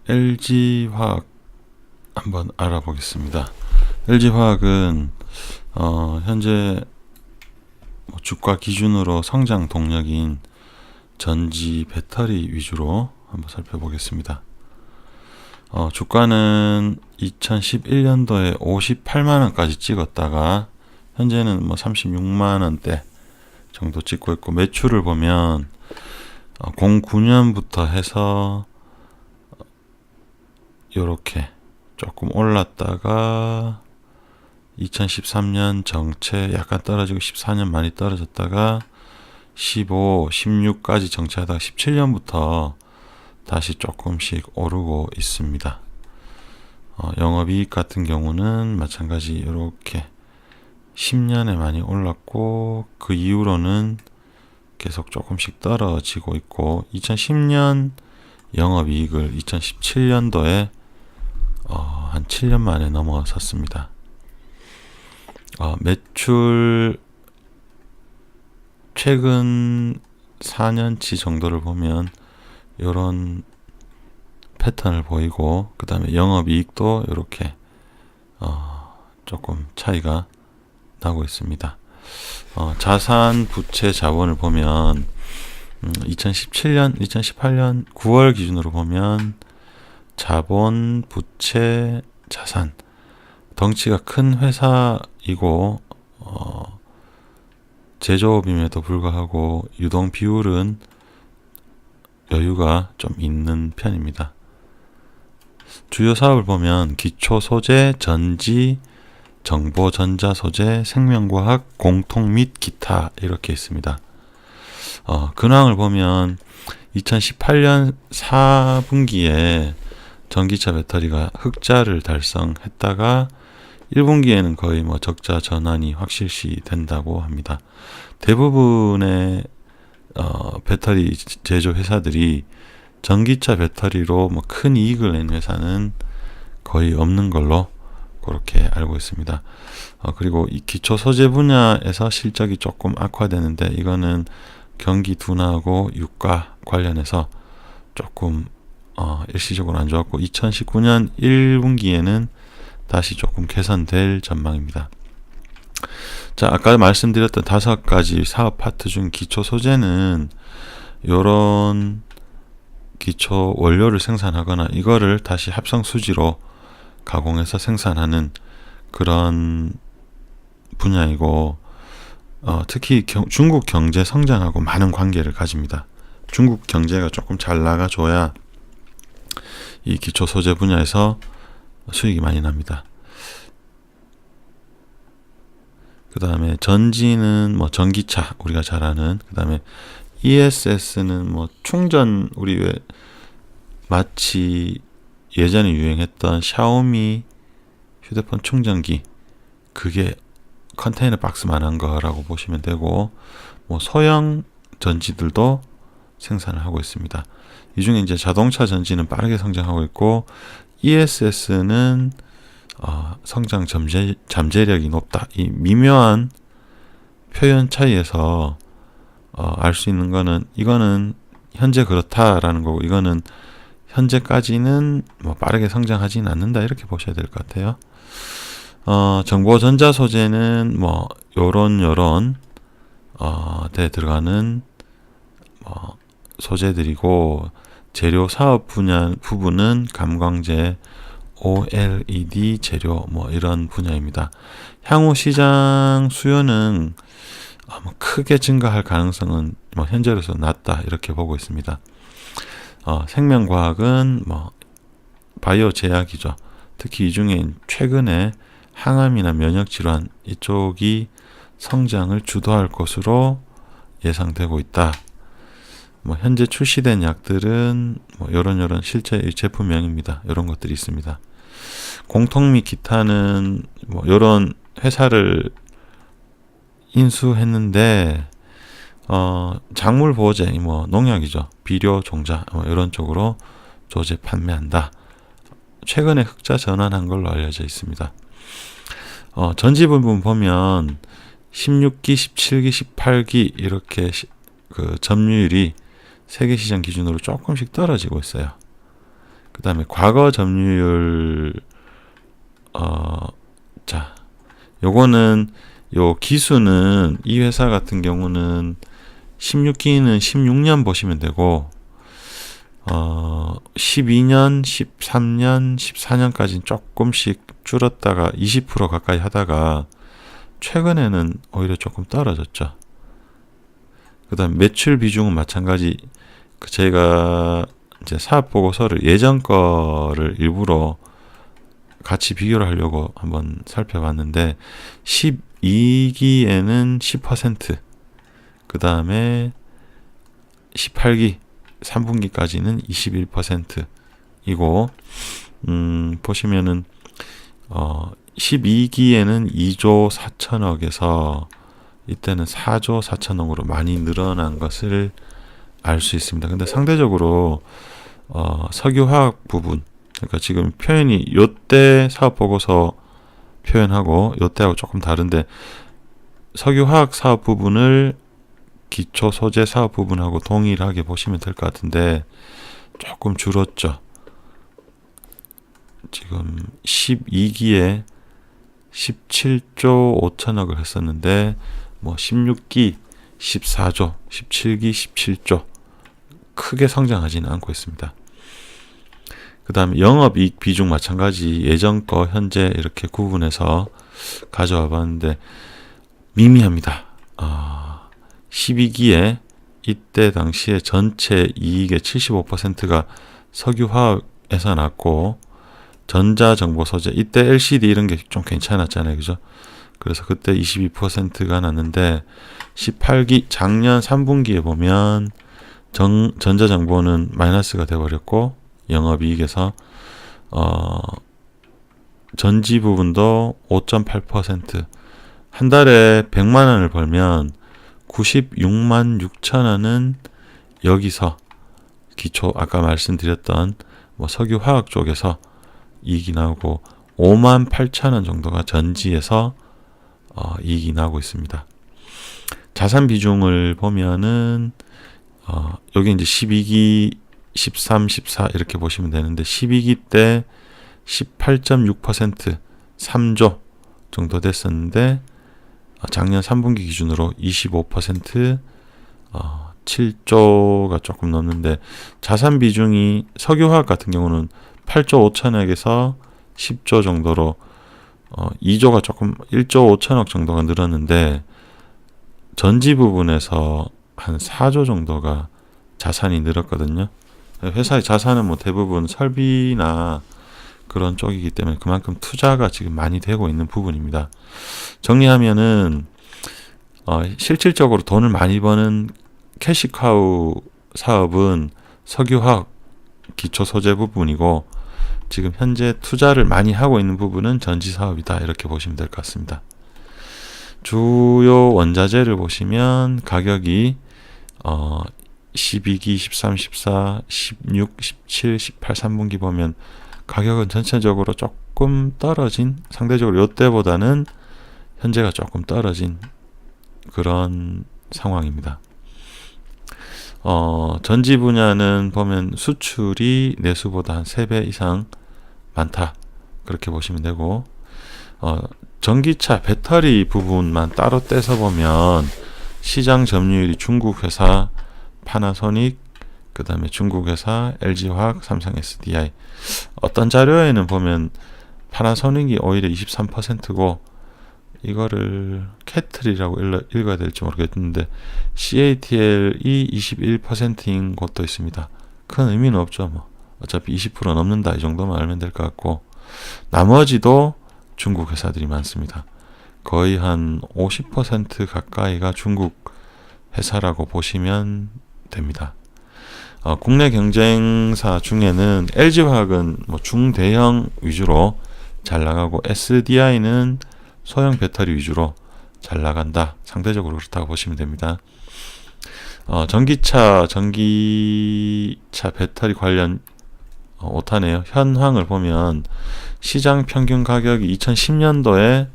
LG화학 한번 알아보겠습니다. LG화학은 현재 주가 기준으로 성장 동력인 전지 배터리 위주로 한번 살펴보겠습니다. 주가는 2011년도에 58만원까지 찍었다가 현재는 36만원대 정도 찍고 있고, 매출을 보면 09년부터 해서 요렇게 조금 올랐다가 2013년 정체 약간 떨어지고 14년 많이 떨어졌다가 15, 16까지 정체하다가 17년부터 다시 조금씩 오르고 있습니다. 영업이익 같은 경우는 마찬가지 이렇게 10년에 많이 올랐고, 그 이후로는 계속 조금씩 떨어지고 있고, 2010년 영업이익을 2017년도에 한 7년 만에 넘어섰습니다. 매출 최근 4년치 정도를 보면 이런 패턴을 보이고, 그 다음에 영업이익도 이렇게 조금 차이가 나고 있습니다. 자산, 부채, 자본을 보면 2018년 9월 기준으로 보면 자본, 부채, 자산, 덩치가 큰 회사이고 제조업임에도 불구하고 유동 비율은 여유가 좀 있는 편입니다. 주요 사업을 보면 기초 소재, 전지, 정보 전자 소재, 생명과학, 공통 및 기타 이렇게 있습니다. 근황을 보면 2018년 4분기에 전기차 배터리가 흑자를 달성했다가 1분기에는 거의 적자 전환이 확실시 된다고 합니다. 대부분의 배터리 제조 회사들이 전기차 배터리로 큰 이익을 낸 회사는 거의 없는 걸로 그렇게 알고 있습니다. 그리고 이 기초 소재 분야에서 실적이 조금 악화되는데, 이거는 경기 둔화하고 유가 관련해서 조금 일시적으로 안 좋았고, 2019년 1분기에는 다시 조금 개선될 전망입니다. 자, 아까 말씀드렸던 5가지 사업 파트 중 기초 소재는 요런 기초 원료를 생산하거나 이거를 다시 합성 수지로 가공해서 생산하는 그런 분야이고, 특히 중국 경제 성장하고 많은 관계를 가집니다. 중국 경제가 조금 잘 나가줘야 이 기초 소재 분야에서 수익이 많이 납니다. 그 다음에 전지는 전기차 우리가 잘 아는, 그 다음에 ESS는 충전, 우리 왜 마치 예전에 유행했던 샤오미 휴대폰 충전기, 그게 컨테이너 박스만한 거라고 보시면 되고, 소형 전지들도 생산을 하고 있습니다. 이 중에 이제 자동차 전지는 빠르게 성장하고 있고, ESS는 성장 잠재력이 높다. 이 미묘한 표현 차이에서 알 수 있는 거는, 이거는 현재 그렇다라는 거고, 이거는 현재까지는 빠르게 성장하지는 않는다, 이렇게 보셔야 될 것 같아요. 정보 전자 소재는 요런 데 들어가는 소재들이고, 재료 사업 분야 부분은 감광재, OLED 재료 이런 분야입니다. 향후 시장 수요는 크게 증가할 가능성은 현재로서 낮다, 이렇게 보고 있습니다. 생명과학은 바이오 제약이죠. 특히 이 중에 최근에 항암이나 면역질환 이쪽이 성장을 주도할 것으로 예상되고 있다. 현재 출시된 약들은 요런 실제 제품명입니다. 이런 것들이 있습니다. 공통 및 기타는 요런 회사를 인수했는데, 작물 보호제, 농약이죠. 비료, 종자 이런 쪽으로 조제 판매한다. 최근에 흑자 전환한 걸로 알려져 있습니다. 전지 부분 보면 16기, 17기, 18기 이렇게 그 점유율이 세계 시장 기준으로 조금씩 떨어지고 있어요. 그 다음에 과거 점유율, 자, 요거는, 요 기수는, 이 회사 같은 경우는 16기는 16년 보시면 되고, 12년, 13년, 14년까지는 조금씩 줄었다가 20% 가까이 하다가, 최근에는 오히려 조금 떨어졌죠. 그 다음 매출 비중은 마찬가지. 제가 이제 사업 보고서를 예전 거를 일부러 같이 비교를 하려고 한번 살펴봤는데 12기에는 10%, 그 다음에 18기 3분기까지는 21%이고 보시면은 12기에는 2조 4천억에서 이때는 4조 4천억으로 많이 늘어난 것을 알 수 있습니다. 근데 상대적으로 석유화학 부분, 그러니까 지금 표현이 요때 사업보고서 표현하고 요때하고 조금 다른데, 석유화학 사업 부분을 기초 소재 사업 부분하고 동일하게 보시면 될 것 같은데 조금 줄었죠. 지금 12기에 17조 5천억을 했었는데 뭐 16기 14조, 17기 17조, 크게 성장하지는 않고 있습니다. 그 다음에 영업이익 비중 마찬가지, 예전 거 현재 이렇게 구분해서 가져와 봤는데 미미합니다. 12기에 이때 당시에 전체 이익의 75%가 석유화학에서 났고, 전자정보소재, 이때 LCD 이런 게 좀 괜찮았잖아요. 그죠? 그래서 그때 22%가 났는데 18기 작년 3분기에 보면 전자정보는 마이너스가 돼버렸고, 영업이익에서 전지 부분도 5.8%, 한 달에 100만 원을 벌면 96만 6천 원은 여기서 기초 아까 말씀드렸던 뭐 석유화학 쪽에서 이익이 나오고 5만 8천 원 정도가 전지에서 이익이 나오고 있습니다. 자산 비중을 보면은 여기 이제 12기, 13, 14 이렇게 보시면 되는데 12기 때 18.6%, 3조 정도 됐었는데 작년 3분기 기준으로 25%, 7조가 조금 넘는데, 자산 비중이 석유화학 같은 경우는 8조 5천억에서 10조 정도로 2조가 조금 1조 5천억 정도가 늘었는데, 전지 부분에서 한 4조 정도가 자산이 늘었거든요. 회사의 자산은 뭐 대부분 설비나 그런 쪽이기 때문에 그만큼 투자가 지금 많이 되고 있는 부분입니다. 정리하면은 실질적으로 돈을 많이 버는 캐시카우 사업은 석유화학 기초 소재 부분이고, 지금 현재 투자를 많이 하고 있는 부분은 전지 사업이다, 이렇게 보시면 될 것 같습니다. 주요 원자재를 보시면 가격이 12기, 13, 14, 16, 17, 18, 3분기 보면 가격은 전체적으로 조금 떨어진, 상대적으로 이때보다는 현재가 조금 떨어진 그런 상황입니다. 전지 분야는 보면 수출이 내수보다 한 3배 이상 많다, 그렇게 보시면 되고, 전기차 배터리 부분만 따로 떼서 보면 시장 점유율이 중국 회사 파나소닉, 그 다음에 중국 회사 LG화학, 삼성 SDI, 어떤 자료에는 보면 파나소닉이 오히려 23%고 이거를 캐틀이라고 읽어야 될지 모르겠는데 CATL이 21%인 곳도 있습니다. 큰 의미는 없죠. 뭐 어차피 20% 넘는다, 이 정도만 알면 될 것 같고, 나머지도 중국 회사들이 많습니다. 거의 한 50% 가까이가 중국 회사라고 보시면 됩니다. 국내 경쟁사 중에는 LG화학은 뭐 중대형 위주로 잘 나가고 SDI는 소형 배터리 위주로 잘 나간다, 상대적으로 그렇다고 보시면 됩니다. 전기차 배터리 관련 오타네요. 현황을 보면 시장 평균 가격이 2010년도에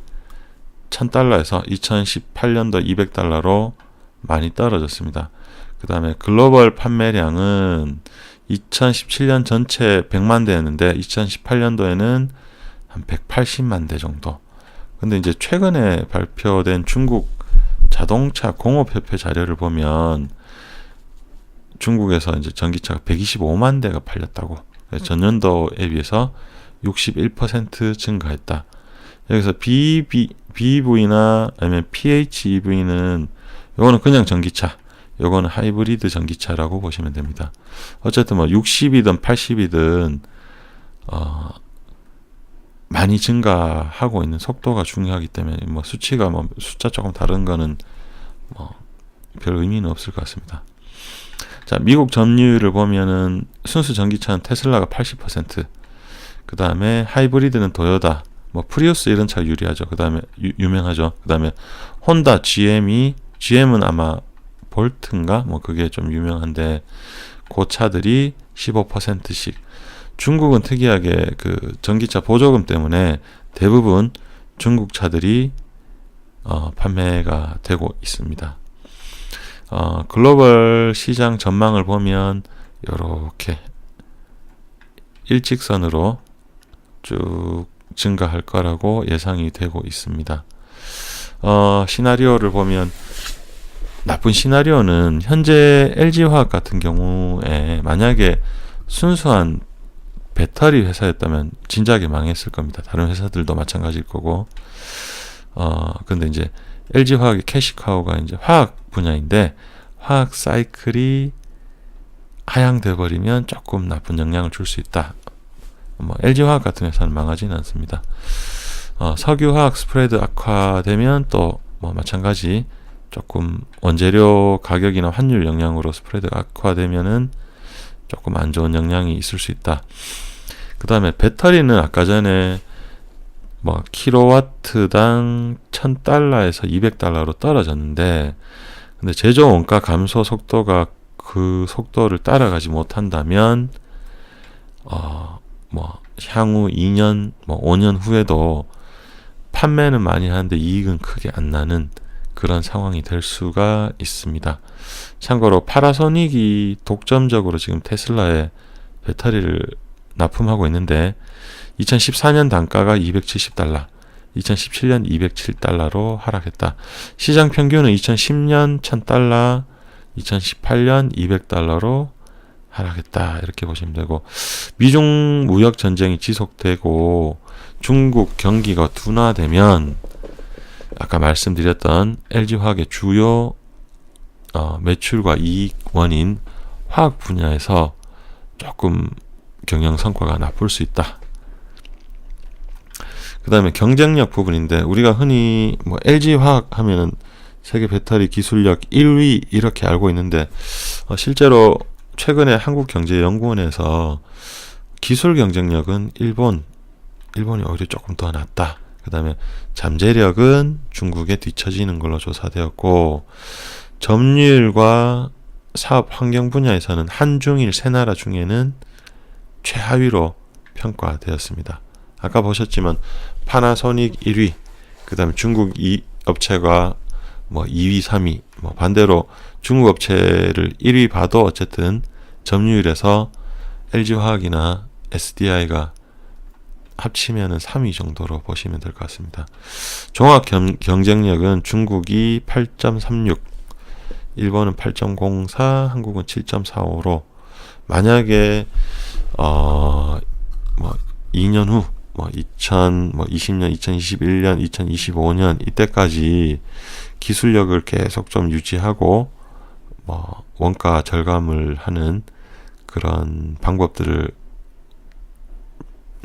1000달러에서 2018년도 200달러로 많이 떨어졌습니다. 그 다음에 글로벌 판매량은 2017년 전체 100만 대였는데 2018년도에는 한 180만 대 정도. 근데 이제 최근에 발표된 중국 자동차 공업협회 자료를 보면 중국에서 이제 전기차가 125만 대가 팔렸다고. 전년도에 비해서 61% 증가했다. 여기서 BEV나 아니면 PHEV는 요거는 그냥 전기차, 요거는 하이브리드 전기차라고 보시면 됩니다. 어쨌든 뭐 60이든 80이든 많이 증가하고 있는 속도가 중요하기 때문에 뭐 수치가 뭐 숫자 조금 다른 거는 뭐 별 의미는 없을 것 같습니다. 자, 미국 점유율을 보면은 순수 전기차는 테슬라가 80%, 그 다음에 하이브리드는 도요타, 뭐 프리우스 이런 차 유리하죠. 그 다음에 유명하죠. 그 다음에 혼다, GM은 아마 볼트인가 뭐 그게 좀 유명한데 그 차들이 15%씩. 중국은 특이하게 그 전기차 보조금 때문에 대부분 중국 차들이 판매가 되고 있습니다. 글로벌 시장 전망을 보면 이렇게 일직선으로 쭉 증가할 거라고 예상이 되고 있습니다. 시나리오를 보면 나쁜 시나리오는 현재 LG화학 같은 경우에 만약에 순수한 배터리 회사였다면 진작에 망했을 겁니다. 다른 회사들도 마찬가지일 거고. 근데 이제 LG화학의 캐시카우가 이제 화학 분야인데 화학 사이클이 하향돼 버리면 조금 나쁜 영향을 줄 수 있다. 뭐 LG화학 같은 회사는 망하지는 않습니다. 석유화학 스프레드 악화되면 또 뭐 마찬가지 조금 원재료 가격이나 환율 영향으로 스프레드 악화되면은 조금 안 좋은 영향이 있을 수 있다. 그 다음에 배터리는 아까 전에 뭐 킬로와트당 1000달러에서 200달러로 떨어졌는데, 근데 제조 원가 감소 속도가 그 속도를 따라가지 못한다면 뭐 향후 2년, 뭐 5년 후에도 판매는 많이 하는데 이익은 크게 안 나는 그런 상황이 될 수가 있습니다. 참고로 파나소닉이 독점적으로 지금 테슬라에 배터리를 납품하고 있는데 2014년 단가가 270달러, 2017년 207달러로 하락했다. 시장 평균은 2010년 1000달러, 2018년 200달러로 하락했다. 이렇게 보시면 되고, 미중 무역 전쟁이 지속되고 중국 경기가 둔화되면 아까 말씀드렸던 LG화학의 주요 매출과 이익 원인 화학 분야에서 조금 경영 성과가 나쁠 수 있다. 그 다음에 경쟁력 부분인데, 우리가 흔히 뭐 LG화학 하면은 세계 배터리 기술력 1위 이렇게 알고 있는데, 실제로 최근에 한국경제연구원에서 기술 경쟁력은 일본이 오히려 조금 더 낫다. 그 다음에 잠재력은 중국에 뒤처지는 걸로 조사되었고, 점유율과 사업 환경 분야에서는 한중일 세 나라 중에는 최하위로 평가되었습니다. 아까 보셨지만 파나소닉 1위, 그 다음에 중국 업체가 뭐 2위, 3위, 뭐 반대로 중국 업체를 1위 봐도 어쨌든 점유율에서 LG화학이나 SDI가 합치면은 3위 정도로 보시면 될 것 같습니다. 종합 경쟁력은 중국이 8.36, 일본은 8.04, 한국은 7.45로 만약에 뭐 2년 후, 뭐 2020년, 2021년, 2025년 이때까지 기술력을 계속 좀 유지하고 뭐 원가 절감을 하는 그런 방법들을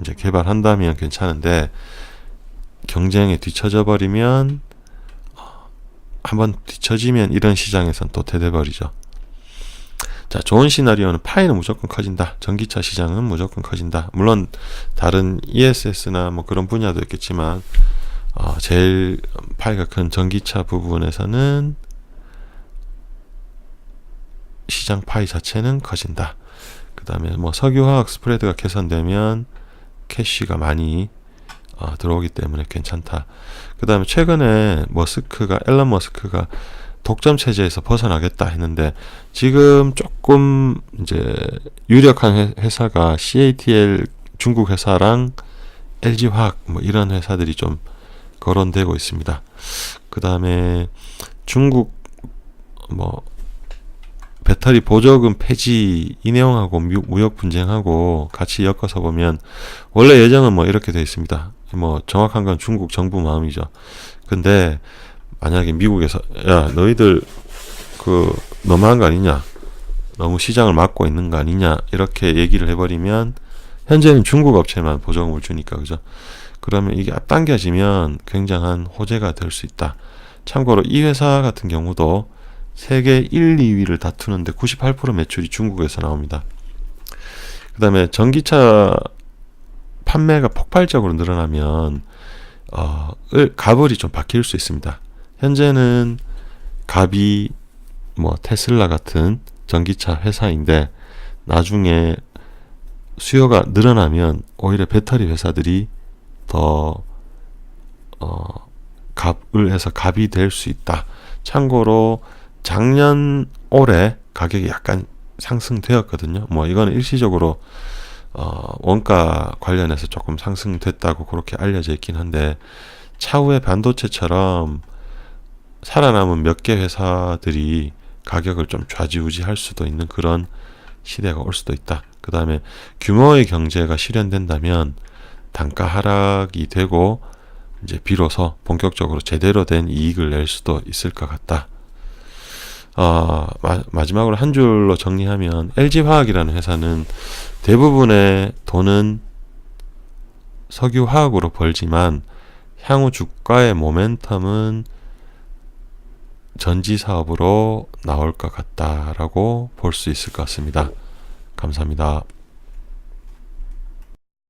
이제 개발한다면 괜찮은데, 경쟁에 뒤처져 버리면 한번 뒤처지면 이런 시장에선 또 대대버리죠. 자, 좋은 시나리오는 파이는 무조건 커진다. 전기차 시장은 무조건 커진다. 물론 다른 ESS나 뭐 그런 분야도 있겠지만 제일 파이가 큰 전기차 부분에서는 시장 파이 자체는 커진다. 그 다음에 뭐 석유화학 스프레드가 개선되면 캐시가 많이 들어오기 때문에 괜찮다. 그 다음에 최근에 앨런 머스크가 독점 체제에서 벗어나겠다 했는데 지금 조금 이제 유력한 회사가 CATL 중국 회사랑 LG화학 뭐 이런 회사들이 좀 거론되고 있습니다. 그 다음에 중국 뭐 배터리 보조금 폐지 이 내용하고 무역 분쟁하고 같이 엮어서 보면 원래 예정은 뭐 이렇게 되어 있습니다. 뭐 정확한 건 중국 정부 마음이죠. 근데 만약에 미국에서 야 너희들 그 너무한 거 아니냐, 너무 시장을 막고 있는 거 아니냐 이렇게 얘기를 해버리면 현재는 중국 업체만 보조금을 주니까 그죠. 그러면 이게 앞당겨지면 굉장한 호재가 될 수 있다. 참고로 이 회사 같은 경우도 세계 1, 2위를 다투는데 98% 매출이 중국에서 나옵니다. 그 다음에 전기차 판매가 폭발적으로 늘어나면 갑을이 좀 바뀔 수 있습니다. 현재는 갑이 뭐 테슬라 같은 전기차 회사인데 나중에 수요가 늘어나면 오히려 배터리 회사들이 더 갑을 해서 갑이 될 수 있다. 참고로 작년 올해 가격이 약간 상승되었거든요. 뭐 이거는 일시적으로 원가 관련해서 조금 상승됐다고 그렇게 알려져 있긴 한데 차후에 반도체처럼 살아남은 몇 개 회사들이 가격을 좀 좌지우지할 수도 있는 그런 시대가 올 수도 있다. 그 다음에 규모의 경제가 실현된다면 단가 하락이 되고 이제 비로소 본격적으로 제대로 된 이익을 낼 수도 있을 것 같다. 마지막으로 한 줄로 정리하면 LG화학이라는 회사는 대부분의 돈은 석유화학으로 벌지만 향후 주가의 모멘텀은 전지 사업으로 나올 것 같다라고 볼 수 있을 것 같습니다. 감사합니다.